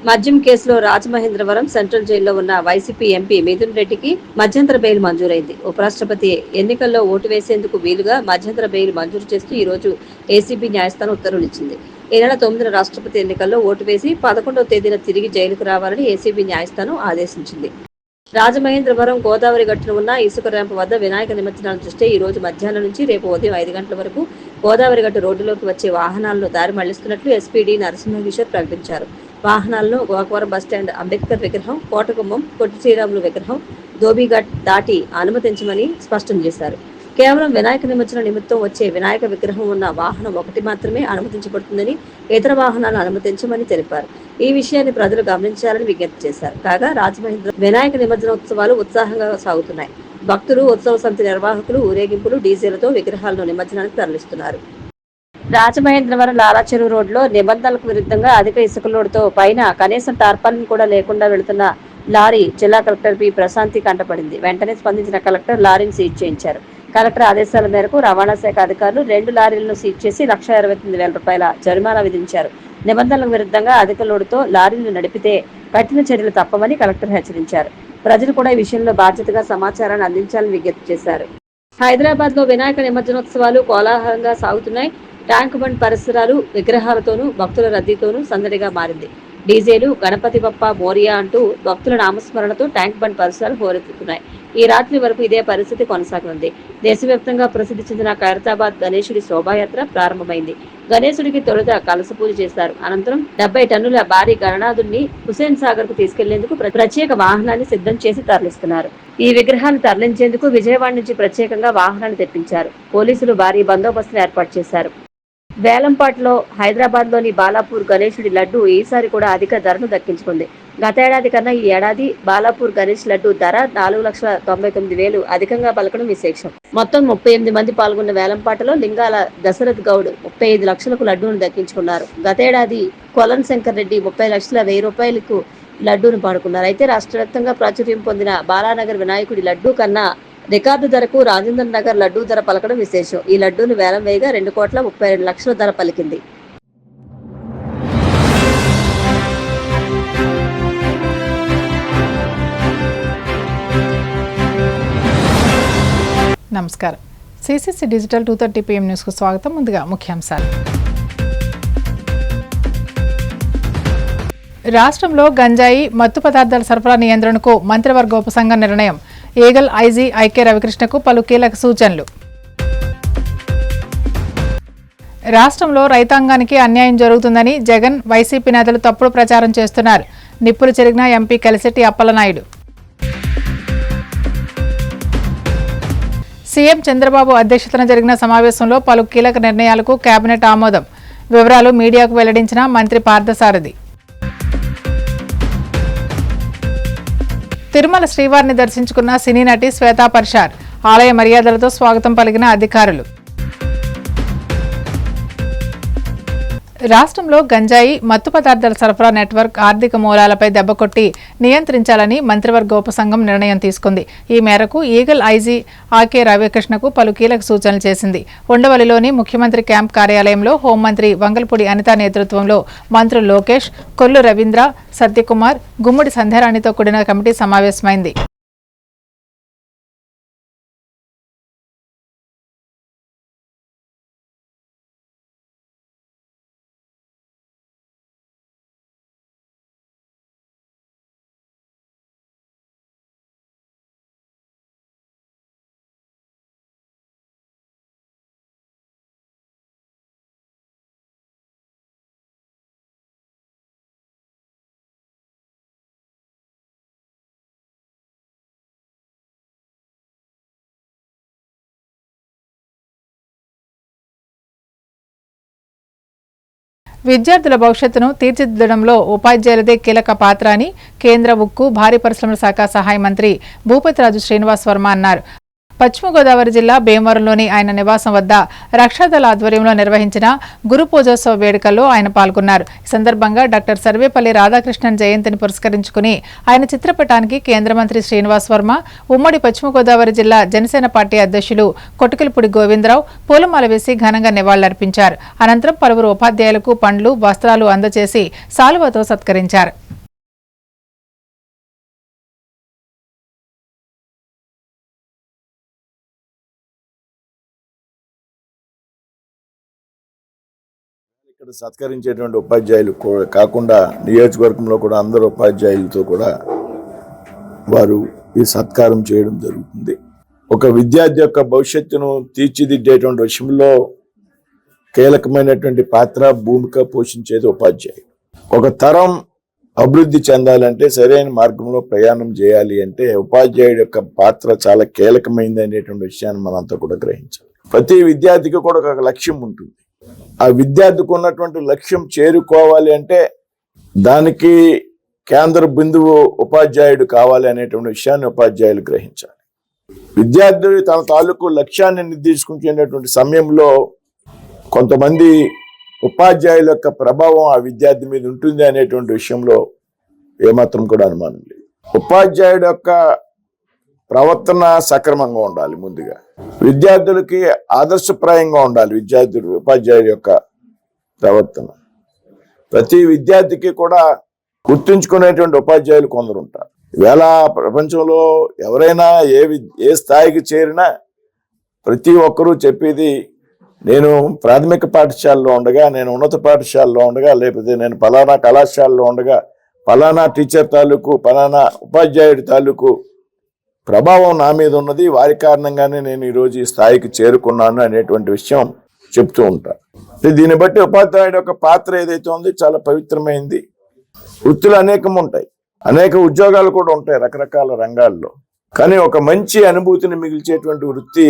మద్యం కేసులో రాజమహేంద్రవరం సెంట్రల్ జైల్లో ఉన్న వైసీపీ ఎంపీ మిథున్ రెడ్డికి మధ్యంతర బెయిల్ మంజూరైంది. ఉపరాష్ట్రపతి ఎన్నికల్లో ఓటు వేసేందుకు వీలుగా మధ్యంతర బెయిల్ మంజూరు చేస్తూ ఈ రోజు ఏసీబీ న్యాయస్థానం ఉత్తర్వులు ఇచ్చింది. ఈ నెల 9న రాష్ట్రపతి ఎన్నికల్లో ఓటు వేసి 11వ తేదీన తిరిగి జైలుకు రావాలని ఏసీబీ న్యాయస్థానం ఆదేశించింది. రాజమహేంద్రవరం గోదావరి గట్టున ఉన్న ఇసుక ర్యాంపు వద్ద వినాయక నిమజ్జనాల దృష్ట్యా ఈ రోజు మధ్యాహ్నం నుంచి రేపు ఉదయం 5 గంటల వరకు గోదావరి గట్టు రోడ్డులోకి వచ్చే వాహనాలను దారి మళ్లిస్తున్నట్లు ఎస్పీడీ నరసింహకిషోర్ ప్రకటించారు. వాహనాలను గోకవరం బస్టాండ్, అంబేద్కర్ విగ్రహం, కోటగుమ్మం, పొట్టి శ్రీరాములు విగ్రహం, ధోబీఘాట్ దాటి అనుమతించమని స్పష్టం చేశారు. కేవలం వినాయక నిమజ్జన నిమిత్తం వచ్చే వినాయక విగ్రహం ఉన్న వాహనం ఒకటి మాత్రమే అనుమతించబడుతుందని, ఇతర వాహనాలను అనుమతించమని తెలిపారు. ఈ విషయాన్ని ప్రజలు గమనించాలని విజ్ఞప్తి చేశారు. కాగా రాజమహేంద్ర వినాయక నిమజ్జనోత్సవాలు ఉత్సాహంగా సాగుతున్నాయి. భక్తులు, ఉత్సవ సమితి నిర్వాహకులు ఊరేగింపులు, డీజేలతో విగ్రహాలను నిమజ్జనానికి తరలిస్తున్నారు. రాజమహేంద్రవరం లాలా చెరువు రోడ్లో నిబంధనలకు విరుద్ధంగా అధిక ఇసుక లోడుతో పైన కనీసం టార్పాలిన్ కూడా లేకుండా వెళుతున్న లారీ జిల్లా కలెక్టర్ పి ప్రశాంతి కంటపడింది. వెంటనే స్పందించిన కలెక్టర్ లారీని సీజ్ చేయించారు. కలెక్టర్ ఆదేశాల మేరకు రవాణా శాఖ అధికారులు 2 లారీలను సీజ్ చేసి ₹1,69,000 జరిమానా విధించారు. నిబంధనలకు విరుద్ధంగా అధిక లోడుతో లారీలు నడిపితే కఠిన చర్యలు తప్పవని కలెక్టర్ హెచ్చరించారు. ప్రజలు కూడా ఈ విషయంలో బాధ్యతగా సమాచారాన్ని అందించాలని విజ్ఞప్తి చేశారు. హైదరాబాద్ లో వినాయక నిమజ్జనోత్సవాలు కోలాహలంగా సాగుతున్నాయి. ట్యాంక్ బండ్ పరిసరాలు విగ్రహాలతోనూ భక్తుల రద్దీతోనూ సందడిగా మారింది. డీజేలు, గణపతి బప్ప మోరియా అంటూ భక్తుల నామస్మరణతో ట్యాంక్ బండ్ పరిసరాలు హోరెత్తుతున్నాయి. ఈ రాత్రి వరకు ఇదే పరిస్థితి కొనసాగనుంది. దేశవ్యాప్తంగా ప్రసిద్ధి చెందిన ఖైరతాబాద్ గణేశుడి శోభాయాత్ర ప్రారంభమైంది. గణేశుడికి తొలుత కలస పూజ చేశారు. అనంతరం 70 టన్నుల భారీ గణనాథుడిని హుసేన్ సాగర్ కు తీసుకెళ్లేందుకు ప్రత్యేక వాహనాన్ని సిద్ధం చేసి తరలిస్తున్నారు. ఈ విగ్రహాన్ని తరలించేందుకు విజయవాడ నుంచి ప్రత్యేకంగా వాహనాన్ని తెప్పించారు. పోలీసులు భారీ బందోబస్తును ఏర్పాటు చేశారు. వేలంపాట్లో హైదరాబాద్లోని బాలాపూర్ గణేశుడి లడ్డు ఈసారి కూడా అధిక ధరను దక్కించుకుంది. గతేడాది కన్నా ఈ ఏడాది బాలాపూర్ గణేష్ లడ్డు ధర 4,99,000 అధికంగా పలకడం విశేషం. మొత్తం 38 మంది పాల్గొన్న వేలంపాటలో లింగాల దశరథ్ గౌడ్ 35 లక్షలకు లడ్డూను దక్కించుకున్నారు. గతేడాది కొలన్ శంకర్ రెడ్డి 30,100,000 లడ్డూను పాడుకున్నారు. అయితే రాష్ట్ర వ్యాప్తంగా ప్రాచుర్యం పొందిన బాలానగర్ వినాయకుడి లడ్డూ కన్నా రికార్డు ధరకు రాజేంద్ర నగర్ లడ్డూ ధర పలకడం విశేషం. ఈ లడ్డూను వేలం వేయగా ₹2,32,00,000 ధర పలికింది. నమస్కారం. సిసిసి డిజిటల్ 2:30 PM న్యూస్ కు స్వాగతం. ముందుగా ముఖ్యాంశాలు. రాష్ట్రంలో గంజాయి, మత్తు పదార్థాల సరఫరా నియంత్రణకు మంత్రివర్గ ఉపసంఘం నిర్ణయం. ఈగల్ ఐజీ ఐకే రవికృష్ణకు పలు కీలక సూచనలు. రాష్ట్రంలో రైతాంగానికి అన్యాయం జరుగుతుందని జగన్, వైసీపీ నేతలు తప్పుడు ప్రచారం చేస్తున్నారు. నిప్పులు చెరిగిన ఎంపీ కలిశెట్టి అప్పలనాయుడు. సీఎం చంద్రబాబు అధ్యక్షతన జరిగిన సమావేశంలో పలు కీలక నిర్ణయాలకు కేబినెట్ ఆమోదం. వివరాలు మీడియాకు వెల్లడించిన మంత్రి పార్థసారథి. తిరుమల శ్రీవారిని దర్శించుకున్న సినీ నటి శ్వేతా పర్షార్. ఆలయ మర్యాదలతో స్వాగతం పలికిన అధికారులు. రాష్ట్రంలో గంజాయి, మత్తు పదార్థాల సరఫరా నెట్వర్క్ ఆర్థిక మూలాలపై దెబ్బకొట్టి నియంత్రించాలని మంత్రివర్గ ఉపసంఘం నిర్ణయం తీసుకుంది. ఈ మేరకు ఈగల్ ఐజీ ఆకే రవికృష్ణకు పలు కీలక సూచనలు చేసింది. ఉండవల్లిలోని ముఖ్యమంత్రి క్యాంప్ కార్యాలయంలో హోంమంత్రి వంగల్పూడి అనిత నేతృత్వంలో మంత్రులు లోకేష్, కొల్లు రవీంద్ర, సత్యకుమార్, గుమ్మడి సంధ్యారాణితో కూడిన కమిటీ సమావేశమైంది. విద్యార్థుల భవిష్యత్తును తీర్చిదిద్దడంలో ఉపాధ్యాయులదే కీలక పాత్ర అని కేంద్ర ఉక్కు, భారీ పరిశ్రమల శాఖ సహాయ మంత్రి భూపతిరాజు శ్రీనివాస్ వర్మ అన్నారు. పశ్చిమ గోదావరి జిల్లా భీమవరంలోని ఆయన నివాసం వద్ద రక్షాదళ ఆధ్వర్యంలో నిర్వహించిన గురు పూజోత్సవ వేడుకల్లో ఆయన పాల్గొన్నారు. ఈ సందర్భంగా డాక్టర్ సర్వేపల్లి రాధాకృష్ణన్ జయంతిని పురస్కరించుకుని ఆయన చిత్రపటానికి కేంద్ర మంత్రి శ్రీనివాస్ వర్మ, ఉమ్మడి పశ్చిమ గోదావరి జిల్లా జనసేన పార్టీ అధ్యక్షులు కొట్టుకిలపూడి గోవిందరావు పూలమాల వేసి ఘనంగా నివాళులర్పించారు. అనంతరం పలువురు ఉపాధ్యాయులకు పండ్లు, వస్త్రాలు అందజేసి శాలువాతో సత్కరించారు. ఇక్కడ సత్కరించేటువంటి ఉపాధ్యాయులు కాకుండా నియోజకవర్గంలో కూడా అందరు ఉపాధ్యాయులతో కూడా వారు ఈ సత్కారం చేయడం జరుగుతుంది. ఒక విద్యార్థి యొక్క భవిష్యత్తును తీర్చిదిద్దేటువంటి విషయంలో కీలకమైనటువంటి పాత్ర, భూమిక పోషించేది ఉపాధ్యాయులు. ఒక తరం అభివృద్ధి చెందాలంటే, సరైన మార్గంలో ప్రయాణం చేయాలి అంటే ఉపాధ్యాయుడి యొక్క పాత్ర చాలా కీలకమైంది అనేటువంటి విషయాన్ని మనంతా కూడా గ్రహించాలి. ప్రతి విద్యార్థికి కూడా ఒక లక్ష్యం ఉంటుంది. ఆ విద్యార్థికి ఉన్నటువంటి లక్ష్యం చేరుకోవాలి అంటే దానికి కేంద్ర బిందువు ఉపాధ్యాయుడు కావాలి అనేటువంటి విషయాన్ని ఉపాధ్యాయులు గ్రహించాలి. విద్యార్థులు తన తాలూకు లక్ష్యాన్ని నిర్దేశించేటటువంటి సమయంలో కొంతమంది ఉపాధ్యాయుల యొక్క ప్రభావం ఆ విద్యార్థి మీద ఉంటుంది అనేటువంటి విషయంలో ఏమాత్రం కూడా అనుమానం లేదు. ఉపాధ్యాయుడు యొక్క ప్రవర్తన సక్రమంగా ఉండాలి. ముందుగా విద్యార్థులకి ఆదర్శప్రాయంగా ఉండాలి. ఉపాధ్యాయుడి యొక్క ప్రవర్తన ప్రతి విద్యార్థికి కూడా గుర్తుంచుకునేటువంటి ఉపాధ్యాయులు కొందరు ఉంటారు. ఈవేళ ప్రపంచంలో ఎవరైనా ఏ స్థాయికి చేరినా ప్రతి ఒక్కరూ చెప్పేది, నేను ప్రాథమిక పాఠశాలలో ఉండగా, నేను ఉన్నత పాఠశాలలో ఉండగా, లేకపోతే నేను ఫలానా కళాశాలలో ఉండగా ఫలానా టీచర్ తాలూకు, ఫలానా ఉపాధ్యాయుడి తాలూకు ప్రభావం నా మీద ఉన్నది, వారి కారణంగానే నేను ఈరోజు ఈ స్థాయికి చేరుకున్నాను అనేటువంటి విషయం చెప్తూ ఉంటాను. దీన్ని బట్టి ఉపాధ్యాయుడి యొక్క పాత్ర ఏదైతే ఉందో చాలా పవిత్రమైంది. వృత్తులు అనేకం ఉంటాయి, అనేక ఉద్యోగాలు కూడా ఉంటాయి రకరకాల రంగాల్లో. కానీ ఒక మంచి అనుభూతిని మిగిల్చేటువంటి వృత్తి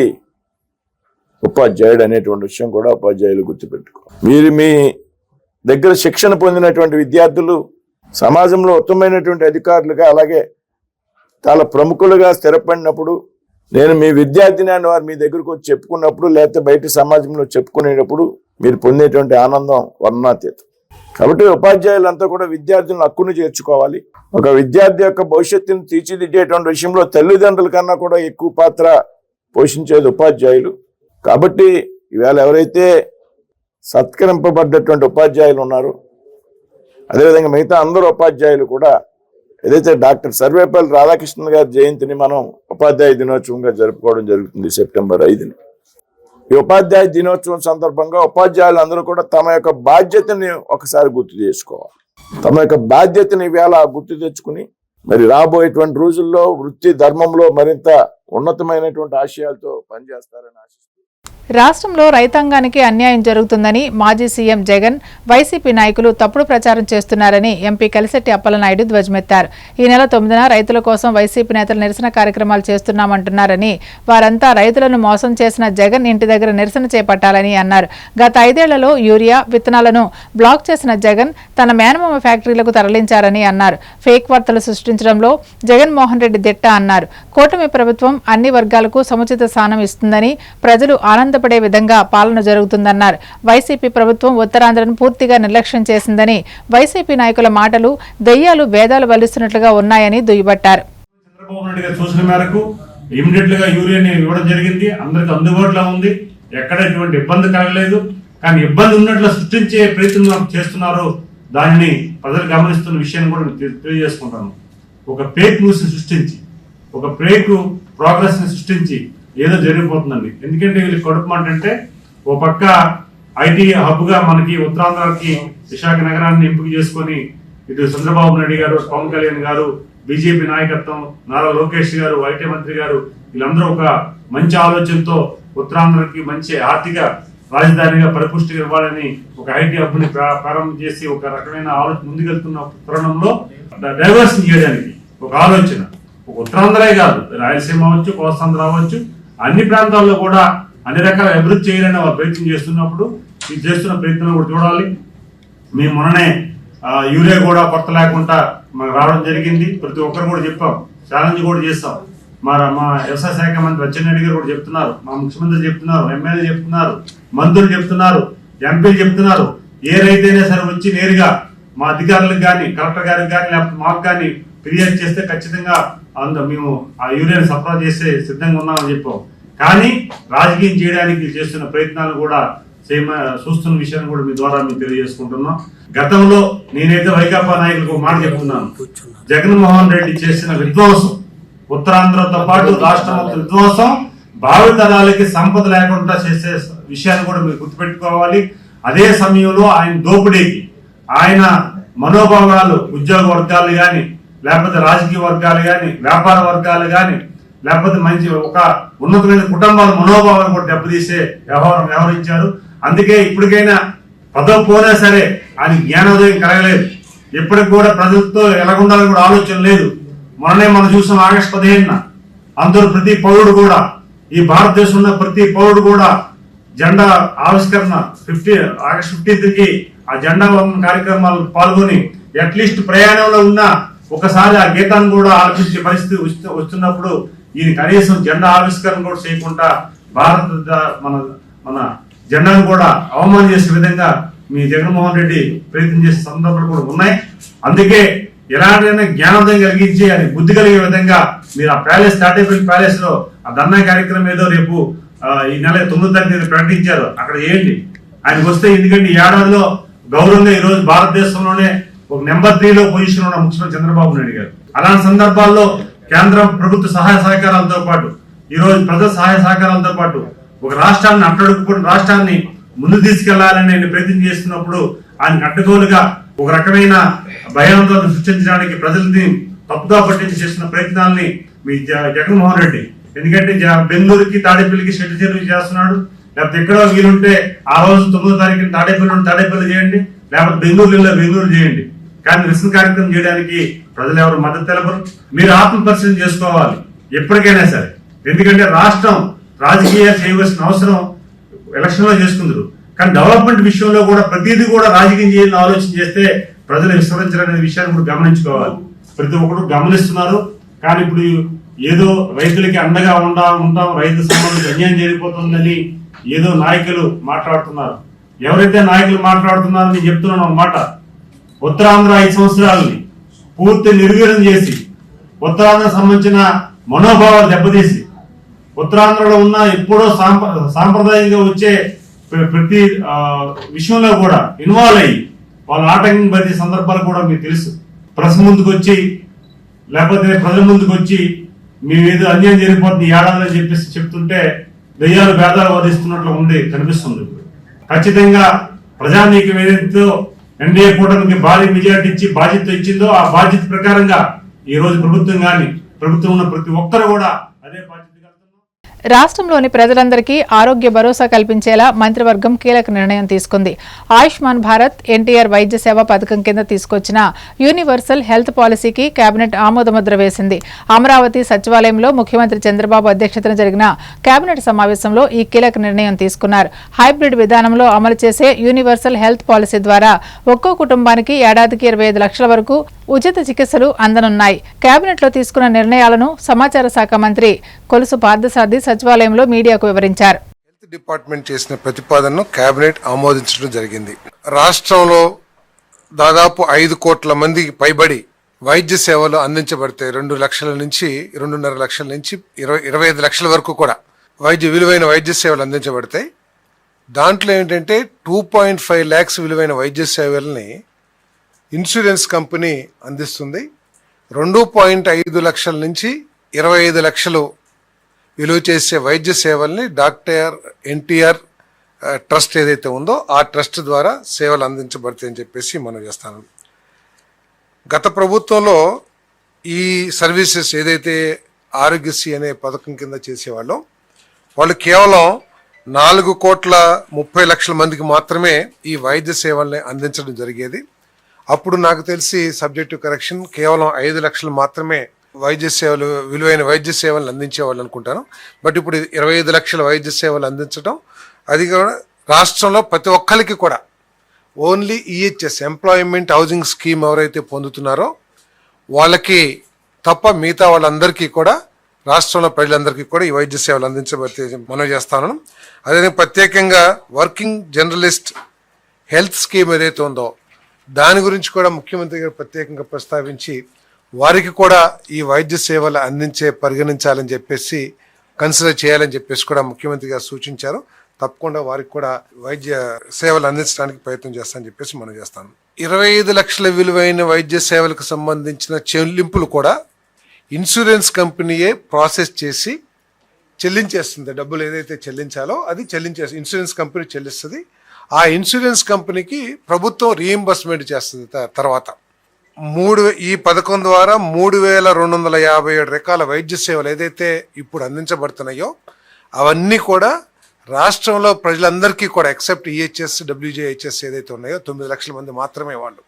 ఉపాధ్యాయుడు అనేటువంటి విషయం కూడా ఉపాధ్యాయులు గుర్తుపెట్టుకో. మీరు మీ దగ్గర శిక్షణ పొందినటువంటి విద్యార్థులు సమాజంలో ఉత్తమమైనటువంటి అధికారులుగా, అలాగే చాలా ప్రముఖులుగా స్థిరపడినప్పుడు, నేను మీ విద్యార్థిని అని వారు మీ దగ్గరకు వచ్చి చెప్పుకున్నప్పుడు, లేకపోతే బయట సమాజంలో చెప్పుకునేటప్పుడు మీరు పొందేటువంటి ఆనందం వర్ణాతీతం. కాబట్టి ఉపాధ్యాయులంతా కూడా విద్యార్థులను హక్కును చేర్చుకోవాలి. ఒక విద్యార్థి యొక్క భవిష్యత్తును తీర్చిదిద్దేటువంటి విషయంలో తల్లిదండ్రుల కన్నా కూడా ఎక్కువ పాత్ర పోషించేది ఉపాధ్యాయులు. కాబట్టి ఈవేళ ఎవరైతే సత్కరింపబడ్డటువంటి ఉపాధ్యాయులు ఉన్నారో, అదేవిధంగా మిగతా అందరూ ఉపాధ్యాయులు కూడా ఏదైతే డాక్టర్ సర్వేపల్లి రాధాకృష్ణన్ గారి జయంతిని మనం ఉపాధ్యాయ దినోత్సవంగా జరుపుకోవడం జరుగుతుంది సెప్టెంబర్ 5ని. ఈ ఉపాధ్యాయ దినోత్సవం సందర్భంగా ఉపాధ్యాయులు అందరూ కూడా తమ యొక్క బాధ్యతని ఒకసారి గుర్తు చేసుకోవాలి. తమ యొక్క బాధ్యతని ఈవేళ గుర్తు తెచ్చుకుని మరి రాబోయేటువంటి రోజుల్లో వృత్తి ధర్మంలో మరింత ఉన్నతమైనటువంటి ఆశయాలతో పనిచేస్తారని ఆశిస్తున్నాను. రాష్ట్రంలో రైతాంగానికి అన్యాయం జరుగుతుందని మాజీ సీఎం జగన్, వైసీపీ నాయకులు తప్పుడు ప్రచారం చేస్తున్నారని ఎంపీ కలిశెట్టి అప్పలనాయుడు ధ్వజమెత్తారు. ఈ నెల 9న రైతుల కోసం వైసీపీ నేతలు నిరసన కార్యక్రమాలు చేస్తున్నామంటున్నారని, వారంతా రైతులను మోసం చేసిన జగన్ ఇంటి దగ్గర నిరసన చేపట్టాలని అన్నారు. గత 5 ఏళ్లలో యూరియా విత్తనాలను బ్లాక్ చేసిన జగన్ తన మేనమామ ఫ్యాక్టరీలకు తరలించారని అన్నారు. ఫేక్ వార్తలు సృష్టించడంలో జగన్మోహన్ రెడ్డి దిట్ట అన్నారు. కూటమి ప్రభుత్వం అన్ని వర్గాలకు సముచిత స్థానం ఇస్తుందని, ప్రజలు ఆనందపడే విధంగా పాలన జరుగుతుందన్నారు. వైసీపీ ప్రభుత్వం ఉత్తరాంధ్రను పూర్తిగా నిర్లక్ష్యం చేసిందని, వైసీపీ నాయకుల మాటలు దెయ్యాలు వేదాలు వల్లిస్తున్నట్లుగా ఉన్నాయని దుయ్యబట్టారు. చంద్రబాబు నాయుడు గారు సూచన మేరకు ఇమీడియట్ గా యూరియాని ఇవ్వడం జరిగింది. అందరికి అందుబాటులో ఉంది, ఎక్కడ ఎటువంటి ఇబ్బంది కలగలేదు. కానీ ఇబ్బంది ఉన్నట్లు సృష్టించే ప్రయత్నం చేస్తున్నారు. దానిని ప్రజలు గమనిస్తున్న విషయాన్ని కూడా తెలియజేసుకుంటాను. ఒక ఫేక్ న్యూస్ సృష్టించి, ఒక ఫేక్ ప్రోగ్రెస్ ని సృష్టించి ఏదో జరిగిపోతుందండి. ఎందుకంటే వీళ్ళకి కడుపు అంటే ఓ పక్క ఐటీ హబ్ గా మనకి ఉత్తరాంధ్రకి విశాఖ నగరాన్ని ఎంపిక చేసుకొని ఇటు చంద్రబాబు నాయుడు గారు, పవన్ కళ్యాణ్ గారు, బీజేపీ నాయకత్వం, నారా లోకేష్ గారు, ఐటీ మంత్రి గారు వీళ్ళందరూ ఒక మంచి ఆలోచనతో ఉత్తరాంధ్రకి మంచి ఆర్థిక రాజధానిగా పరిపుష్టిగా ఇవ్వాలని ఒక ఐటీ హబ్ ని ప్రారంభం చేసి ఒక రకమైన ఆలోచన ముందుకెళ్తున్న తరుణంలో డైవర్షన్ చేయడానికి ఒక ఆలోచన, ఒక ఉత్తరాంధ్రే కాదు, రాయలసీమ అవ్వచ్చు, కోస్తాంధ్ర అవ్వచ్చు, అన్ని ప్రాంతాల్లో కూడా అన్ని రకాల అభివృద్ధి చేయాలని వాళ్ళు ప్రయత్నం చేస్తున్నప్పుడు ఈ చేస్తున్న ప్రయత్నం కూడా చూడాలి. మేము మొన్ననే యూరియా కూడా కొత్త లేకుండా మనకు రావడం జరిగింది. ప్రతి ఒక్కరు కూడా చెప్పాం, ఛాలెంజ్ కూడా చేస్తాం. మా వ్యవసాయ శాఖ మంత్రి అచ్చెన్నాయుడు గారు కూడా చెప్తున్నారు, మా ముఖ్యమంత్రి చెప్తున్నారు, ఎమ్మెల్యే చెప్తున్నారు, మంత్రులు చెప్తున్నారు, ఎంపీలు చెప్తున్నారు. ఏ రైతైనా సరే వచ్చి నేరుగా మా అధికారులకు కానీ, కలెక్టర్ గారికి కానీ, లేకపోతే మాకు కానీ ఫిర్యాదు చేస్తే ఖచ్చితంగా మేము ఆ యూరియాని సరఫరా చేసే సిద్ధంగా ఉన్నామని చెప్పాం. కానీ రాజకీయం చేయడానికి చేస్తున్న ప్రయత్నాలు కూడా చూస్తున్న విషయాన్ని కూడా మీ ద్వారా మేము తెలియజేసుకుంటున్నాం. గతంలో నేనైతే వైకాపా నాయకులకు మాట చెప్తున్నాను, జగన్మోహన్ రెడ్డి చేసిన విధ్వంసం, ఉత్తరాంధ్రతో పాటు రాష్ట్రం విధ్వంసం, భావితరాలకి సంపద లేకుండా చేసే విషయాన్ని కూడా మీరు గుర్తుపెట్టుకోవాలి. అదే సమయంలో ఆయన దోపిడీకి, ఆయన మనోభావాలు, ఉద్యోగ వర్గాలు కానీ, లేకపోతే రాజకీయ వర్గాలు కానీ, వ్యాపార వర్గాలు కానీ, లేకపోతే మంచి ఒక ఉన్నతమైన కుటుంబాల మనోభావాలు కూడా దెబ్బతీసే వ్యవహరించారు. అందుకే ఇప్పటికైనా పదవి పోనా సరే ఆయన జ్ఞానోదయం కలగలేదు. ఇప్పటికి కూడా ప్రజలతో ఎలాగుండాలని కూడా ఆలోచన లేదు. మొన్ననే మనం చూసాం ఆగస్టు 15న అందరూ ప్రతి పౌరుడు కూడా, ఈ భారతదేశంలో ప్రతి పౌరుడు కూడా జెండా ఆవిష్కరణ ఆగస్టు 15కి ఆ జెండా కార్యక్రమాలు పాల్గొని అట్లీస్ట్ ప్రయాణంలో ఉన్న ఒకసారి ఆ గీతాన్ని కూడా ఆలపించే పరిస్థితి వస్తున్నప్పుడు ఈయన కనీసం జెండా ఆవిష్కరణ కూడా చేయకుండా మన జెండాను కూడా అవమానం చేసే విధంగా మీ జగన్మోహన్ రెడ్డి ప్రయత్నం చేసే సందర్భాలు కూడా ఉన్నాయి. అందుకే ఎలాంటి జ్ఞానోదయం కలిగించి అది బుద్ధి కలిగే విధంగా మీరు ఆ ప్యాలెస్, తాడేపల్లి ప్యాలెస్ లో ఆ ధర్నా కార్యక్రమం ఏదో రేపు ఈ నెల 9వ తారీఖు ప్రకటించారు, అక్కడ చేయండి. ఆయనకు వస్తే, ఎందుకంటే ఈ ఏడాదిలో గౌరవంగా ఈ రోజు భారతదేశంలోనే ఒక నెంబర్ 3లో పొజిషన్ ఉన్న ముఖ్యమంత్రి చంద్రబాబు నాయుడు గారు. అలాంటి సందర్భాల్లో కేంద్ర ప్రభుత్వ సహాయ సహకారాలతో పాటు, ఈ రోజు ప్రజల సహాయ సహకారాలతో పాటు ఒక రాష్ట్రాన్ని అట్టడుగుకున్న రాష్ట్రాన్ని ముందు తీసుకెళ్లాలని ఆయన ప్రయత్నం చేస్తున్నప్పుడు ఆయన అడ్డగోలుగా ఒక రకమైన భయాందోళన సృష్టించడానికి ప్రజల్ని తప్పుగా పట్టించి చేస్తున్న ప్రయత్నాల్ని మీ జగన్మోహన్ రెడ్డి, ఎందుకంటే బెంగళూరుకి తాడేపల్లికి షెడ్ సర్వీస్ చేస్తున్నాడు. లేకపోతే ఎక్కడో వీలుంటే ఆ రోజు 9వ తారీఖున తాడేపల్లి చేయండి, లేకపోతే బెంగళూరు చేయండి. కానీ నిరసన కార్యక్రమం చేయడానికి ప్రజలు ఎవరు మద్దతు తెలపరు. మీరు ఆత్మ పరిశీలన చేసుకోవాలి ఎప్పటికైనా సరే. ఎందుకంటే రాష్ట్రం రాజకీయాలు చేయవలసిన అవసరం ఎలక్షన్ లో చేసుకుందరు, కానీ డెవలప్మెంట్ విషయంలో కూడా ప్రతిదీ కూడా రాజకీయం చేయాలని ఆలోచన చేస్తే ప్రజలు విస్మరించాలనే విషయాన్ని కూడా గమనించుకోవాలి. ప్రతి ఒక్కరు గమనిస్తున్నారు. కానీ ఇప్పుడు ఏదో రైతులకి అండగా ఉంటాం, రైతు సంబంధించి అన్యాయం జరిగిపోతుందని ఏదో నాయకులు మాట్లాడుతున్నారు. ఎవరైతే నాయకులు మాట్లాడుతున్నారో నేను చెప్తున్నాను అన్నమాట, ఉత్తరాంధ్ర 5 సంవత్సరాలని పూర్తి నిర్వీర్యం చేసి, ఉత్తరాంధ్రకు సంబంధించిన మనోభావాలు దెబ్బతీసి, ఉత్తరాంధ్రలో ఉన్న ఎప్పుడో సాంప్రదాయంగా వచ్చే ప్రతి విషయంలో కూడా ఇన్వాల్వ్ అయ్యి వాళ్ళ ఆటంకం పడే సందర్భాలు కూడా మీకు తెలుసు. ప్రెస్ ముందుకు వచ్చి, లేకపోతే ప్రజల ముందుకు వచ్చి మేము ఏదో అన్యాయం జరిగిపోతుంది ఏడాది అని చెప్పేసి చెప్తుంటే దయ్యాలు భేదాలు వాదిస్తున్నట్లు కనిపిస్తుంది. ఖచ్చితంగా ప్రజానీకం ఏదైతే ఎన్డీఏ కూటమికి భారీ మెజార్టీ ఇచ్చి బాధ్యత ఇచ్చిందో ఆ బాధ్యత ప్రకారంగా ఈ రోజు ప్రభుత్వం ఉన్న ప్రతి ఒక్కరు కూడా అదే బాధ్యత. రాష్ట్రంలోని ప్రజలందరికీ ఆరోగ్య భరోసా కల్పించేలా మంత్రివర్గం కీలక నిర్ణయం తీసుకుంది. ఆయుష్మాన్ భారత్ ఎన్టీఆర్ వైద్య సేవ పథకం కింద తీసుకొచ్చిన యూనివర్సల్ హెల్త్ పాలసీకి కేబినెట్ ఆమోదముద్ర వేసింది. అమరావతి సచివాలయంలో ముఖ్యమంత్రి చంద్రబాబు అధ్యక్షతన జరిగిన కేబినెట్ సమావేశంలో ఈ కీలక నిర్ణయం తీసుకున్నారు. హైబ్రిడ్ విధానంలో అమలు చేసే యూనివర్సల్ హెల్త్ పాలసీ ద్వారా ఒక్కో కుటుంబానికి ఏడాదికి 25 లక్షల వరకు ఉచిత చికిత్సలు అందనున్నాయి. కేబినెట్ లో తీసుకున్న నిర్ణయాలను సమాచార శాఖ మంత్రి కొలుసు పార్థసారథి సచివాలయంలో మీడియాకు వివరించారు. హెల్త్ డిపార్ట్మెంట్ చేసిన ప్రతిపాదనను కేబినెట్ ఆమోదించడం జరిగింది. రాష్ట్రంలో దాదాపు 5 కోట్ల మందికి పైబడి వైద్య సేవలు అందించబడతాయి. 2 లక్షల నుంచి 2.5 లక్షల నుంచి 25 లక్షల వరకు కూడా విలువైన వైద్య సేవలు అందించబడతాయి. దాంట్లో ఏంటంటే 2.5 lakhs విలువైన వైద్య సేవల్ని ఇన్సూరెన్స్ కంపెనీ అందిస్తుంది. 2.5 లక్షల నుంచి 25 లక్షలు విలువ చేసే వైద్య సేవల్ని డాక్టర్ ఎన్టీఆర్ ట్రస్ట్ ఏదైతే ఉందో ఆ ట్రస్ట్ ద్వారా సేవలు అందించబడతాయని చెప్పేసి మనం చేస్తాను. గత ప్రభుత్వంలో ఈ సర్వీసెస్ ఏదైతే ఆరోగ్యశ్రీ అనే పథకం కింద చేసేవాళ్ళో వాళ్ళు కేవలం 4,30,00,000 మందికి మాత్రమే ఈ వైద్య సేవల్ని అందించడం జరిగేది. అప్పుడు నాకు తెలిసి సబ్జెక్టివ్ కరెక్షన్ కేవలం 5 లక్షలు మాత్రమే విలువైన వైద్య సేవలను అందించేవాళ్ళు అనుకుంటాను. బట్ ఇప్పుడు 25 లక్షల వైద్య సేవలు అందించడం, అది కూడా రాష్ట్రంలో ప్రతి ఒక్కరికి కూడా only EHS employment housing scheme ఎవరైతే పొందుతున్నారో వాళ్ళకి తప్ప మిగతా వాళ్ళందరికీ కూడా రాష్ట్రంలో ప్రజలందరికీ కూడా ఈ వైద్య సేవలు అందించబడితే మనవి చేస్తాను. అదేవిధంగా ప్రత్యేకంగా వర్కింగ్ జర్నలిస్ట్ హెల్త్ స్కీమ్ ఏదైతే ఉందో దాని గురించి కూడా ముఖ్యమంత్రి గారు ప్రత్యేకంగా ప్రస్తావించి వారికి కూడా ఈ వైద్య సేవలు పరిగణించాలని చెప్పేసి కన్సిడర్ చేయాలని చెప్పేసి కూడా ముఖ్యమంత్రి గారు సూచించారు. తప్పకుండా వారికి కూడా వైద్య సేవలు అందించడానికి ప్రయత్నం చేస్తానని చెప్పేసి మనం చేస్తాను. 25 లక్షల విలువైన వైద్య సేవలకు సంబంధించిన చెల్లింపులు కూడా ఇన్సూరెన్స్ కంపెనీయే ప్రాసెస్ చేసి చెల్లించేస్తుంది. డబ్బులు ఏదైతే చెల్లించాలో అది ఇన్సూరెన్స్ కంపెనీ చెల్లిస్తుంది. ఆ ఇన్సూరెన్స్ కంపెనీకి ప్రభుత్వం రీఎంబర్స్మెంట్ చేస్తుంది. తర్వాత ఈ పథకం ద్వారా 3,257 రకాల వైద్య సేవలు ఏదైతే ఇప్పుడు అందించబడుతున్నాయో అవన్నీ కూడా రాష్ట్రంలో ప్రజలందరికీ కూడా ఎక్సెప్ట్ ఈహెచ్ఎస్ డబ్ల్యూజేహెచ్ఎస్ ఏదైతే ఉన్నాయో 9 లక్షల మంది మాత్రమే వాళ్ళు,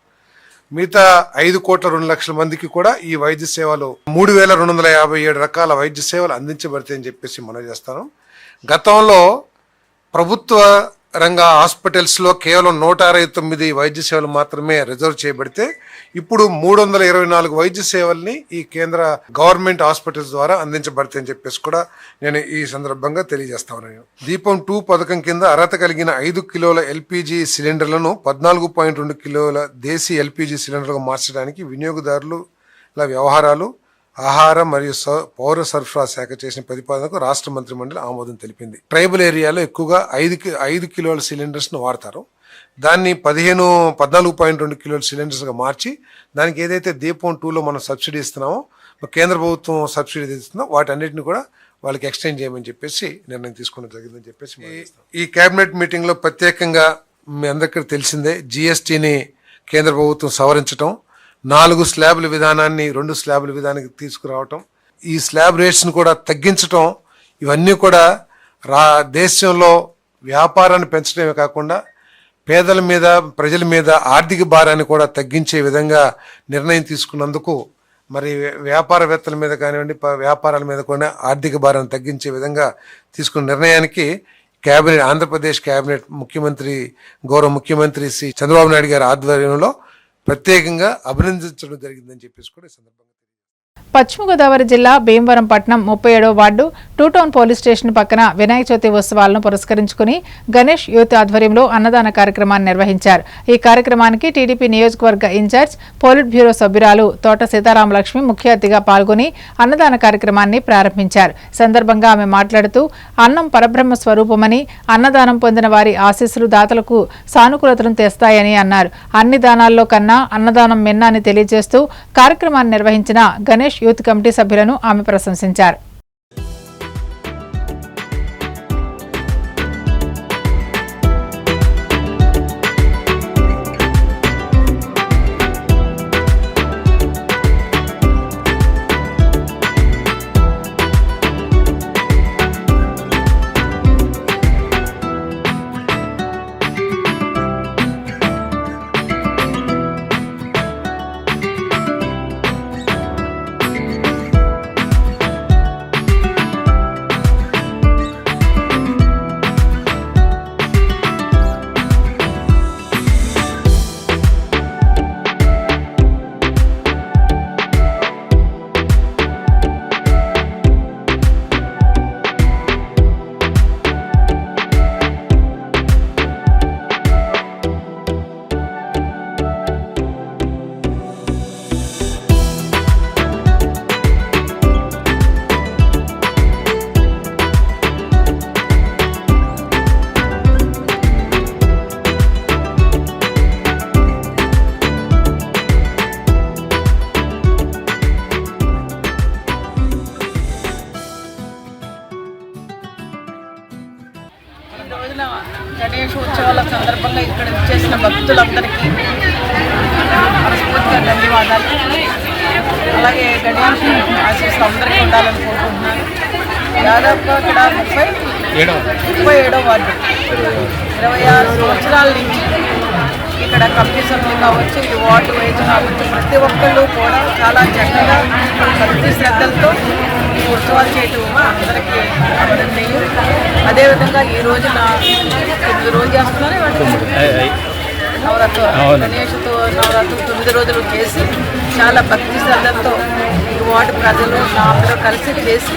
మిగతా 5,02,00,000 మందికి కూడా ఈ వైద్య సేవలు 3,257 రకాల వైద్య సేవలు అందించబడతాయని చెప్పేసి మనం చేస్తాను. గతంలో ప్రభుత్వ రంగ హాస్పిటల్స్లో కేవలం 169 వైద్య సేవలు మాత్రమే రిజర్వ్ చేయబడితే ఇప్పుడు 324 వైద్య సేవల్ని ఈ కేంద్ర గవర్నమెంట్ హాస్పిటల్స్ ద్వారా అందించబడతాయని చెప్పేసి కూడా నేను ఈ సందర్భంగా తెలియజేస్తా ఉన్నాను. దీపం 2 పథకం కింద అర్హత కలిగిన 5 కిలోల ఎల్పిజి సిలిండర్లను 14.2 కిలోల దేశీ ఎల్పిజి సిలిండర్గా మార్చడానికి వినియోగదారుల వ్యవహారాలు, ఆహార మరియు పౌర సరఫరా శాఖ చేసిన ప్రతిపాదనకు రాష్ట్ర మంత్రి మండలి ఆమోదం తెలిపింది. ట్రైబల్ ఏరియాలో ఎక్కువగా 5 కిలోల సిలిండర్స్ను వాడతారు. దాన్ని 14.2 కిలోల సిలిండర్స్గా మార్చి దానికి ఏదైతే దీపం 2లో మనం సబ్సిడీ ఇస్తున్నామో, కేంద్ర ప్రభుత్వం సబ్సిడీ ఇస్తుందో వాటన్నిటిని కూడా వాళ్ళకి ఎక్స్టెండ్ చేయమని చెప్పేసి నిర్ణయం తీసుకోవడం జరిగిందని చెప్పేసి ఈ కేబినెట్ మీటింగ్లో ప్రత్యేకంగా మీ అందరికీ తెలిసిందే జిఎస్టీని కేంద్ర ప్రభుత్వం సవరించడం, 4 స్లాబ్ల విధానాన్ని 2 స్లాబ్ల విధానానికి తీసుకురావటం, ఈ స్లాబ్ రేట్స్ను కూడా తగ్గించటం, ఇవన్నీ కూడా దేశంలో వ్యాపారాన్ని పెంచడమే కాకుండా పేదల మీద ప్రజల మీద ఆర్థిక భారాన్ని కూడా తగ్గించే విధంగా నిర్ణయం తీసుకున్నందుకు మరి వ్యాపారవేత్తల మీద కానివ్వండి వ్యాపారాల మీద కూడా ఆర్థిక భారాన్ని తగ్గించే విధంగా తీసుకున్న నిర్ణయానికి ఆంధ్రప్రదేశ్ కేబినెట్ గౌరవ ముఖ్యమంత్రి శ్రీ చంద్రబాబు నాయుడు గారి ఆధ్వర్యంలో ప్రత్యేకంగా అభినందించడం జరిగిందని చెప్పేసి కూడా ఈ సందర్భంగా పశ్చిమ గోదావరి జిల్లా భీమవరం పట్టణం 37వ వార్డు 2 టౌన్ పోలీస్ స్టేషన్ పక్కన వినాయక చవితి ఉత్సవాలను పురస్కరించుకుని గణేష్ యూత్ ఆధ్వర్యంలో అన్నదాన కార్యక్రమాన్ని నిర్వహించారు. ఈ కార్యక్రమానికి టీడీపీ నియోజకవర్గ ఇన్ఛార్జ్ పోలిట్ బ్యూరో సభ్యురాలు తోట సీతారామలక్ష్మి ముఖ్య అతిథిగా పాల్గొని అన్నదాన కార్యక్రమాన్ని ప్రారంభించారు. సందర్భంగా ఆమె మాట్లాడుతూ అన్నం పరబ్రహ్మ స్వరూపమని, అన్నదానం పొందిన వారి ఆశీస్సులు దాతలకు సానుకూలతను తెస్తాయని అన్నారు. అన్ని దానాల్లో కన్నా అన్నదానం మిన్న అని తెలియజేస్తూ కార్యక్రమాన్ని నిర్వహించిన గణేష్ యూత్ కమిటీ సభ్యులను ఆమె ప్రశంసించారు. గణేష్ ఉత్సవాల సందర్భంగా ఇక్కడ చేసిన భక్తులందరికీ మనస్ఫూర్తిగా ధన్యవాదాలు. అలాగే గణేష్ ఆశీస్సులు అందరికీ ఉండాలని కోరుకుంటున్నాను. దాదాపుగా ఇక్కడ 37వ వార్డు 26 సంవత్సరాల నుంచి ఇక్కడ కమిటీ సభ్యులు కావచ్చు, ఈ వార్డు వైద్యులు కావచ్చు, ప్రతి ఒక్కళ్ళు కూడా చాలా చక్కగా భక్తి శ్రద్ధలతో ఈ ఉత్సవాలు చేయటం అందరికీ అభినందనీయం. అదేవిధంగా ఈ రోజున 9 రోజులు చేస్తున్నారు నవరాత్రులు, గణేష్తో నవరాత్రులు 9 రోజులు చేసి చాలా భక్తి శ్రద్ధలతో ఈ వార్డు ప్రజలు నాపలో కలిసి చేసి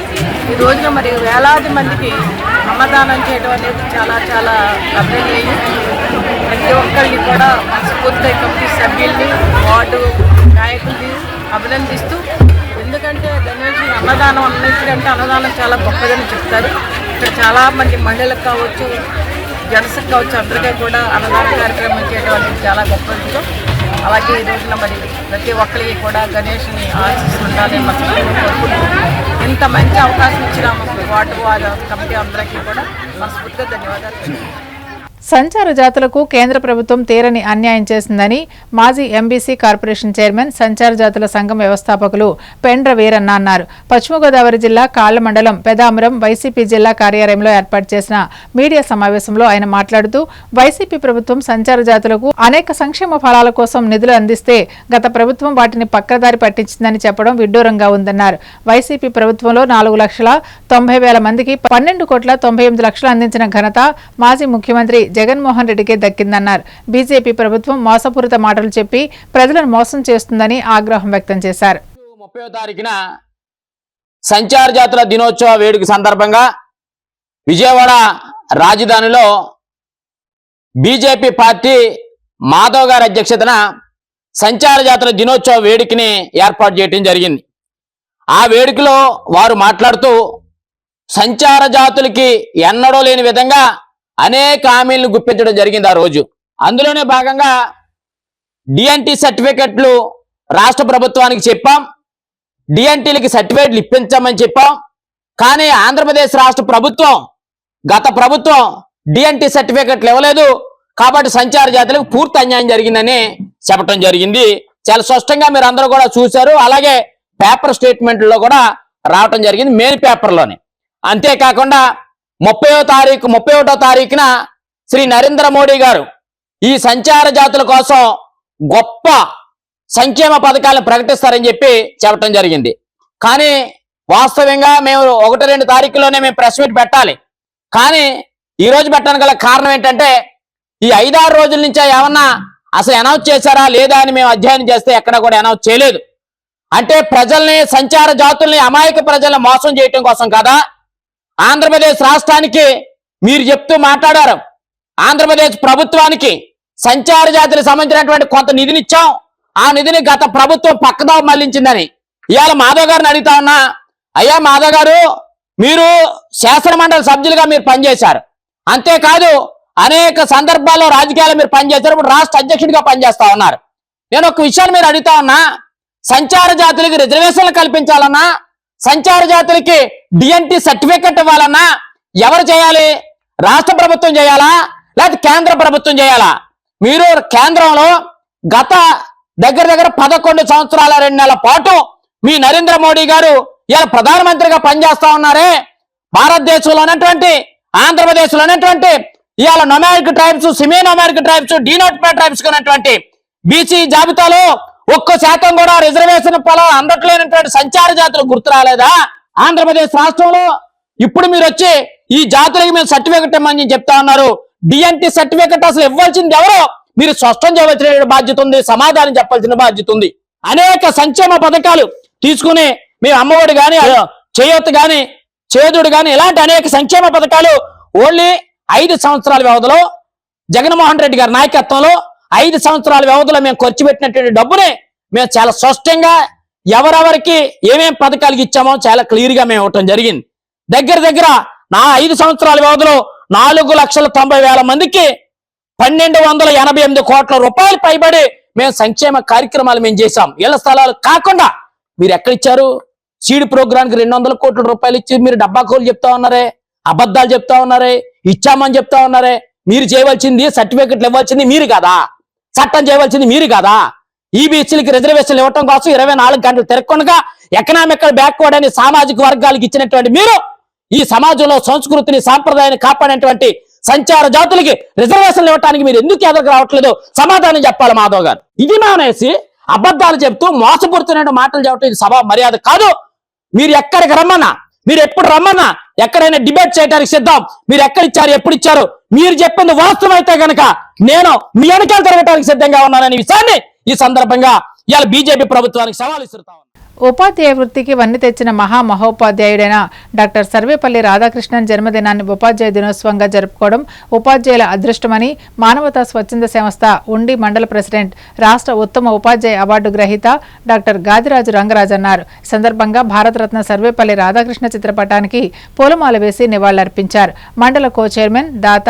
ఈ రోజున మరి వేలాది మందికి అన్నదానం చేయడం అనేది చాలా చాలా అభినందనీయం. ప్రతి ఒక్కరిని కూడా మనస్ఫూర్తిగా కమిటీ సభ్యుల్ని వార్డు నాయకుల్ని అభినందిస్తూ, ఎందుకంటే గణేష్ అన్నదానం అన్నింటికంటే అన్నదానం చాలా గొప్పదని చెప్తారు. ఇక్కడ చాలామంది మహిళలకు కావచ్చు, జెంట్స్కి కావచ్చు, అందరికీ కూడా అన్నదాన కార్యక్రమం చేయడం అనేది చాలా గొప్ప విషయం. అలాగే ఈ రోజున మరి ప్రతి ఒక్కరికి కూడా గణేష్ని ఆశిస్తుండాలని మనస్ఫూర్తిగా కోరుకుంటున్నాం. ఇంత మంచి అవకాశం ఇచ్చిన వార్డు కమిటీ అందరికీ కూడా మనస్ఫూర్తిగా ధన్యవాదాలు. సంచార జాతులకు కేంద్ర ప్రభుత్వం తీరని అన్యాయం చేసిందని మాజీ ఎంబీసీ కార్పొరేషన్ చైర్మన్ సంచార జాతుల సంఘం వ్యవస్థాపకులు పెండ్ర వీరన్న అన్నారు. పశ్చిమ గోదావరి జిల్లా కాళ్ల మండలం పెదామరం వైసీపీ జిల్లా కార్యాలయంలో ఏర్పాటు చేసిన మీడియా సమావేశంలో ఆయన మాట్లాడుతూ, వైసీపీ ప్రభుత్వం సంచార జాతులకు అనేక సంక్షేమ ఫలాల కోసం నిధులు అందిస్తే గత ప్రభుత్వం వాటిని పక్కదారి పట్టించిందని చెప్పడం విడ్డూరంగా ఉందన్నారు. వైసీపీ ప్రభుత్వంలో 4,90,000 మందికి 12,98,00,000 అందించిన ఘనత మాజీ ముఖ్యమంత్రి జగన్మోహన్ రెడ్డికే దక్కిందన్నారు. బీజేపీ ప్రభుత్వం మోసపూరిత మాటలు చెప్పి ప్రజలను మోసం చేస్తుందని ఆగ్రహం వ్యక్తం చేశారు. 30వ తారీఖున సంచార జాతుల దినోత్సవ వేడుక సందర్భంగా విజయవాడ రాజధానిలో బీజేపీ పార్టీ మాధవ్ గారి అధ్యక్షతన సంచార జాతుల దినోత్సవ వేడుకని ఏర్పాటు చేయడం జరిగింది. ఆ వేడుకలో వారు మాట్లాడుతూ సంచార జాతులకి ఎన్నడూ లేని విధంగా అనేక హామీలను గుప్పించడం జరిగింది. ఆ రోజు అందులోనే భాగంగా డిఎన్టీ సర్టిఫికెట్లు రాష్ట్ర ప్రభుత్వానికి చెప్పాం, డిఎన్టీలకి సర్టిఫికెట్లు ఇప్పించామని చెప్పాం. కానీ ఆంధ్రప్రదేశ్ రాష్ట్ర ప్రభుత్వం గత ప్రభుత్వం డిఎన్టీ సర్టిఫికెట్లు ఇవ్వలేదు కాబట్టి సంచార జాతులకు పూర్తి అన్యాయం జరిగిందని చెప్పడం జరిగింది. చాలా స్పష్టంగా మీరు అందరూ కూడా చూశారు. అలాగే పేపర్ స్టేట్మెంట్లో కూడా రావటం జరిగింది, మెయిన్ పేపర్లోనే. అంతేకాకుండా 31వ తారీఖున శ్రీ నరేంద్ర మోడీ గారు ఈ సంచార జాతుల కోసం గొప్ప సంక్షేమ పథకాలను ప్రకటిస్తారని చెప్పి చెప్పడం జరిగింది. కానీ వాస్తవంగా మేము 1-2 తారీఖుల్లోనే మేము ప్రెస్ మీట్ పెట్టాలి. కానీ ఈ రోజు పెట్టడానికి గల కారణం ఏంటంటే ఈ 5-6 రోజుల నుంచి ఏమన్నా అసలు అనౌన్స్ చేశారా లేదా అని మేము అధ్యయనం చేస్తే ఎక్కడ కూడా అనౌన్స్ చేయలేదు. అంటే ప్రజల్ని, సంచార జాతుల్ని, అమాయక ప్రజల్ని మోసం చేయటం కోసం కదా. ఆంధ్రప్రదేశ్ రాష్ట్రానికి మీరు చెప్తూ మాట్లాడారు, ఆంధ్రప్రదేశ్ ప్రభుత్వానికి సంచార జాతులకు సంబంధించినటువంటి కొంత నిధిని ఇచ్చాం, ఆ నిధిని గత ప్రభుత్వం పక్కదావ మళ్లించిందని. ఇవాళ మాధవ్ గారిని అడుగుతా ఉన్నా, అయ్యా మాధవ్ గారు, మీరు శాసనమండలి సభ్యులుగా మీరు పనిచేశారు, అంతేకాదు అనేక సందర్భాల్లో రాజకీయాలు మీరు పనిచేశారు, ఇప్పుడు రాష్ట్ర అధ్యక్షుడిగా పనిచేస్తా ఉన్నారు. నేను ఒక విషయాన్ని మీరు అడుగుతా ఉన్నా, సంచార జాతులకి రిజర్వేషన్లు కల్పించాలన్నా, సంచార జాతులకి డిఎన్టీ సర్టిఫికెట్ ఇవ్వాలన్నా ఎవరు చేయాలి? రాష్ట్ర ప్రభుత్వం చేయాలా లేకపోతే కేంద్ర ప్రభుత్వం చేయాలా? మీరు కేంద్రంలో గత దగ్గర 11 సంవత్సరాల 2 నెలల పాటు మీ నరేంద్ర మోడీ గారు ఇలా ప్రధానమంత్రిగా పనిచేస్తా ఉన్నారే. భారతదేశంలో ఉన్నటువంటి, ఆంధ్రప్రదేశ్లో ఉన్నటువంటి ఇవాళ nomadic tribes, semi nomadic tribes, denotified tribes ఉన్నటువంటి బీసీ జాబితాలో 1% కూడా రిజర్వేషన్ పొలం అందట్లేనటువంటి సంచార జాతులు గుర్తు రాలేదా? ఆంధ్రప్రదేశ్ రాష్ట్రంలో ఇప్పుడు మీరు వచ్చి ఈ జాతులకి మేము సర్టిఫికెట్ ఇవ్వమని చెప్తా ఉన్నారు. డిఎన్టీ సర్టిఫికెట్ అసలు ఇవ్వాల్సింది ఎవరో మీరు స్పష్టం చేయవలసిన బాధ్యత ఉంది, సమాధానం చెప్పాల్సిన బాధ్యత ఉంది. అనేక సంక్షేమ పథకాలు తీసుకుని మేము అమ్మఒడి కానీ, చేయూత కానీ, చేదుడు కానీ ఇలాంటి అనేక సంక్షేమ పథకాలు ఓన్లీ 5 సంవత్సరాల వ్యవధిలో జగన్మోహన్ రెడ్డి గారి నాయకత్వంలో 5 సంవత్సరాల వ్యవధిలో మేము ఖర్చు పెట్టినటువంటి డబ్బుని మేము చాలా స్పష్టంగా ఎవరెవరికి ఏమేం పథకాలు ఇచ్చామో చాలా క్లియర్ గా మేము ఇవ్వటం జరిగింది. దగ్గర నా 5 సంవత్సరాల వ్యవధిలో 4,90,000 మందికి 1,288 కోట్ల రూపాయలు పైబడి మేము సంక్షేమ కార్యక్రమాలు మేము చేశాం. ఇళ్ల స్థలాలు కాకుండా మీరు ఎక్కడిచ్చారు? సీడ్ ప్రోగ్రాంకి 200 కోట్ల రూపాయలు ఇచ్చి మీరు డబ్బాకోలు చెప్తా ఉన్నారే, అబద్ధాలు చెప్తా ఉన్నారే, ఇచ్చామని చెప్తా ఉన్నారే. మీరు చేయవలసింది సర్టిఫికెట్లు ఇవ్వాల్సింది మీరు కదా, చట్టం చేయవలసింది మీరు కదా. ఈబీసీలకి రిజర్వేషన్లు ఇవ్వటం కోసం 24 గంటలు తిరగకుండా ఎకనామికల్ బ్యాక్వర్డ్ అనే సామాజిక వర్గాలకు ఇచ్చినటువంటి మీరు ఈ సమాజంలో సంస్కృతిని, సాంప్రదాయాన్ని కాపాడేటువంటి సంచార జాతులకి రిజర్వేషన్లు ఇవ్వడానికి మీరు ఎందుకు ఎదురు రావట్లేదు? సమాధానం చెప్పాలి మాధవ్ గారు. ఇది మానేసి అబద్ధాలు చెప్తూ మోసపూరితమైన మాటలు చెప్పడం ఇది సభా మర్యాద కాదు. మీరు ఎక్కడికి రమ్మన్నా, మీరు ఎప్పుడు రమ్మన్నా, ఎక్కడైనా డిబేట్ చేయడానికి సిద్ధం. మీరు ఎక్కడిచ్చారు, ఎప్పుడు ఇచ్చారు, మీరు చెప్పింది వాస్తవం అయితే కనుక నేను మీ వెనకాల తిరగడానికి సిద్ధంగా ఉన్నాననే విషయాన్ని ఈ సందర్భంగా ఇవాళ బీజేపీ ప్రభుత్వానికి సవాల్ ఇస్తున్నా. ఉపాధ్యాయ వృత్తికి వన్నె తెచ్చిన మహోపాధ్యాయుడైన డాక్టర్ సర్వేపల్లి రాధాకృష్ణన్ జన్మదినాన్ని ఉపాధ్యాయ దినోత్సవంగా జరుపుకోవడం ఉపాధ్యాయుల అదృష్టమని మానవతా స్వచ్ఛంద సంస్థ ఉండి మండల ప్రెసిడెంట్, రాష్ట్ర ఉత్తమ ఉపాధ్యాయ అవార్డు గ్రహీత డాక్టర్ గాదిరాజు రంగరాజ్ అన్నారు. ఈ సందర్భంగా భారతరత్న సర్వేపల్లి రాధాకృష్ణ చిత్రపటానికి పూలమాల వేసి నివాళులర్పించారు. మండల కో చైర్మన్, దాత,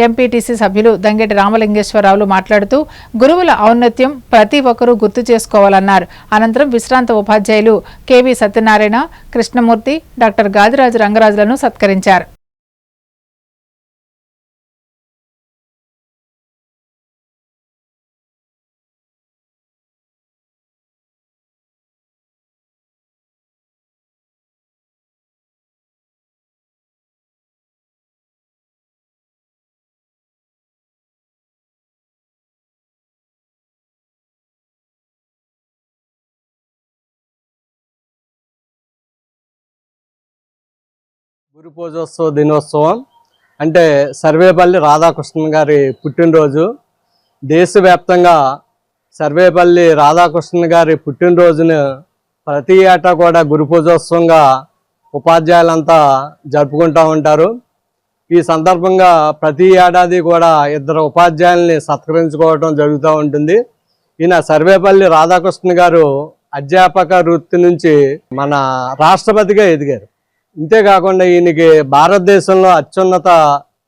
ఎంపీటీసీ సభ్యులు దంగేటి రామలింగేశ్వరరావులు మాట్లాడుతూ గురువుల ఔన్నత్యం ప్రతి ఒక్కరూ గుర్తు చేసుకోవాలన్నారు. అనంతరం విశ్రాంత ఉపాధ్యాయులు కేవీ సత్యనారాయణ, కృష్ణమూర్తి, డాక్టర్ గాదిరాజు రంగరాజులను సత్కరించారు. గురు పూజోత్సవ దినోత్సవం అంటే సర్వేపల్లి రాధాకృష్ణన్ గారి పుట్టినరోజు. దేశవ్యాప్తంగా సర్వేపల్లి రాధాకృష్ణన్ గారి పుట్టినరోజును ప్రతి ఏటా కూడా గురు పూజోత్సవంగా ఉపాధ్యాయులంతా జరుపుకుంటూ ఉంటారు. ఈ సందర్భంగా ప్రతి ఏడాది కూడా 2 ఉపాధ్యాయుల్ని సత్కరించుకోవడం జరుగుతూ ఉంటుంది. ఈయన సర్వేపల్లి రాధాకృష్ణన్ గారు అధ్యాపక వృత్తి నుంచి మన రాష్ట్రపతిగా ఎదిగారు. ఇంతేకాకుండా ఈయనకి భారతదేశంలో అత్యున్నత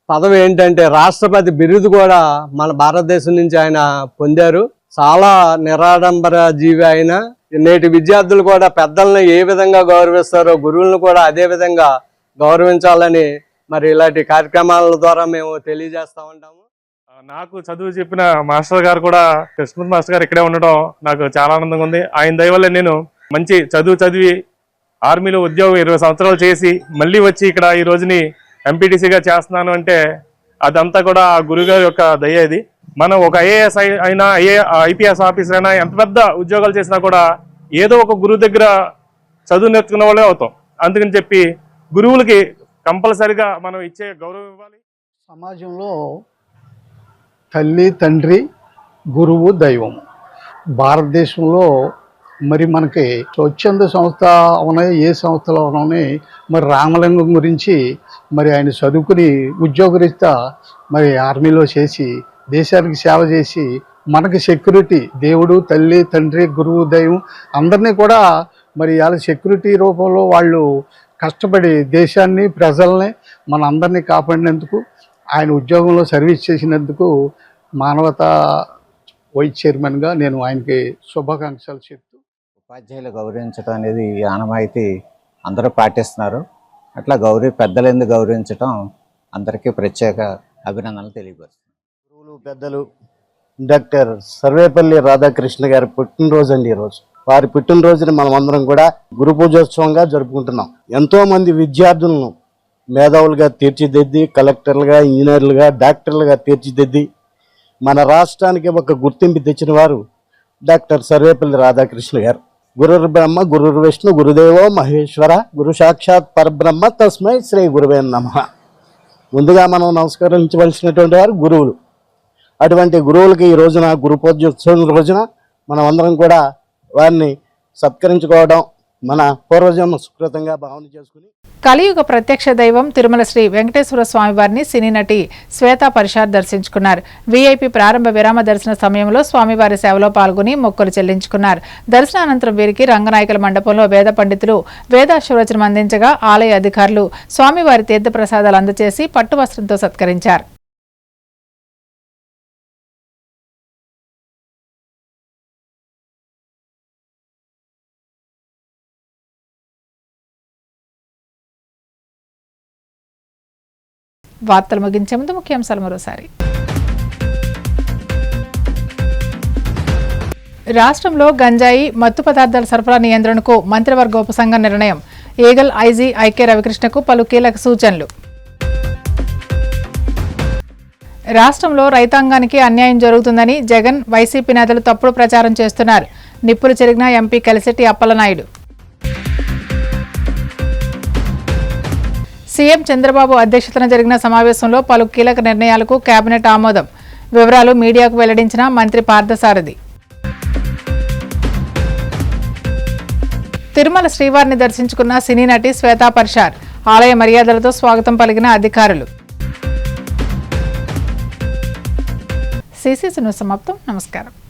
పదవి ఏంటంటే రాష్ట్రపతి బిరుదు కూడా మన భారతదేశం నుంచి ఆయన పొందారు. చాలా నిరాడంబర జీవి ఆయన. నేటి విద్యార్థులు కూడా పెద్దలను ఏ విధంగా గౌరవిస్తారో గురువులను కూడా అదే విధంగా గౌరవించాలని మరి ఇలాంటి కార్యక్రమాల ద్వారా మేము తెలియజేస్తూ ఉంటాము. నాకు చదువు చెప్పిన మాస్టర్ గారు కూడా, కృష్ణమూర్తి మాస్టర్ గారు ఇక్కడే ఉండడం నాకు చాలా ఆనందంగా ఉంది. ఆయన దయ వల్ల నేను మంచి చదివి ఆర్మీలో ఉద్యోగం 20 సంవత్సరాలు చేసి మళ్ళీ వచ్చి ఇక్కడ ఈ రోజుని ఎంపీటీసీగా చేస్తున్నాను అంటే అదంతా కూడా ఆ గురుగారి యొక్క దయ. ఇది మనం ఒక ఐఏఎస్ అయినా ఐపీఎస్ ఆఫీసర్ అయినా ఎంత పెద్ద ఉద్యోగాలు చేసినా కూడా ఏదో ఒక గురువు దగ్గర చదువు నేర్చుకున్న వాళ్ళే అవుతాం. అందుకని చెప్పి గురువులకి కంపల్సరిగా మనం ఇచ్చే గౌరవం ఇవ్వాలి. సమాజంలో తల్లి, తండ్రి, గురువు, దైవం. భారతదేశంలో మరి మనకి స్వచ్ఛంద సంస్థ ఉన్నాయి, ఏ సంస్థలో ఉన్నాయి. మరి రామలింగం గురించి మరి ఆయన చదువుకుని ఉద్యోగరీత్యా మరి ఆర్మీలో చేసి దేశానికి సేవ చేసి మనకి సెక్యూరిటీ, దేవుడు, తల్లి, తండ్రి, గురువు, దైవం అందరినీ కూడా మరి వాళ్ళ సెక్యూరిటీ రూపంలో వాళ్ళు కష్టపడి దేశాన్ని, ప్రజల్ని, మన అందరినీ కాపాడినందుకు, ఆయన ఉద్యోగంలో సర్వీస్ చేసినందుకు మానవతా వైస్ చైర్మన్గా నేను ఆయనకి శుభాకాంక్షలు చెప్తూ. ఉపాధ్యాయులు గౌరవించడం అనేది ఆనవాయితీ అందరూ పాటిస్తున్నారు. అట్లా పెద్దలు ఎందుకు గౌరవించడం అందరికీ ప్రత్యేక అభినందనలు తెలియపరుస్తున్నారు. గురువులు, పెద్దలు డాక్టర్ సర్వేపల్లి రాధాకృష్ణ గారి పుట్టినరోజు అండి ఈరోజు. వారి పుట్టినరోజుని మనం అందరం కూడా గురు పూజోత్సవంగా జరుపుకుంటున్నాం. ఎంతో మంది విద్యార్థులను మేధావులుగా తీర్చిదిద్ది, కలెక్టర్లుగా, ఇంజనీర్లుగా, డాక్టర్లుగా తీర్చిదిద్ది మన రాష్ట్రానికి ఒక గుర్తింపు తెచ్చిన వారు డాక్టర్ సర్వేపల్లి రాధాకృష్ణ గారు. గురుర్ బ్రహ్మ గురుర్ విష్ణు గురుదేవో మహేశ్వర గురు సాక్షాత్ పరబ్రహ్మ తస్మై శ్రీ గురువే నమః. ముందుగా మనం నమస్కరించవలసినటువంటి వారు గురువులు. అటువంటి గురువులకి ఈ రోజున గురు పూజోత్సవం రోజున మనం అందరం కూడా వారిని సత్కరించుకోవడం మన పూర్వజన్మ సుకృతంగా భావన చేసుకుని. కలియుగ ప్రత్యక్ష దైవం తిరుమల శ్రీ వెంకటేశ్వర స్వామి వారిని సినీ నటి శ్వేతా పరిషాద్ దర్శించుకున్నారు. వీఐపీ ప్రారంభ విరామ దర్శన సమయంలో స్వామివారి సేవలో పాల్గొని మొక్కులు చెల్లించుకున్నారు. దర్శనానంతరం వీరికి రంగనాయకుల మండపంలో వేద పండితులు వేదాశీర్వచనం అందించగా ఆలయ అధికారులు స్వామివారి తీర్థప్రసాదాలు అందజేసి పట్టు వస్త్రంతో సత్కరించారు. వార్తలు ముగించే ముందు ముఖ్యాంశాలు మరోసారి. రాష్ట్రంలో గంజాయి, మత్తు పదార్థాల సరఫరా నియంత్రణకు మంత్రివర్గ ఉపసంఘం నిర్ణయం. ఈగల్ ఐజీ ఐకే రవికృష్ణకు పలు కీలక సూచనలు. రాష్ట్రంలో రైతాంగానికి అన్యాయం జరుగుతుందని జగన్, వైసీపీ నేతలు తప్పుడు ప్రచారం చేస్తున్నారు. నిప్పులు చెరిగిన ఎంపీ కలిశెట్టి అప్పలనాయుడు. సీఎం చంద్రబాబు అధ్యక్షతన జరిగిన సమావేశంలో పలు కీలక నిర్ణయాలకు కేబినెట్ ఆమోదం. వివరాలు మీడియాకు వెల్లడించిన మంత్రి పార్థసారథి. తిరుమల శ్రీవారిని దర్శించుకున్న సినీ నటి శ్వేతా పర్షార్. ఆలయ మర్యాదలతో స్వాగతం పలికిన అధికారులు. సిసిసి న్యూస్ సమాప్తం. నమస్కారం.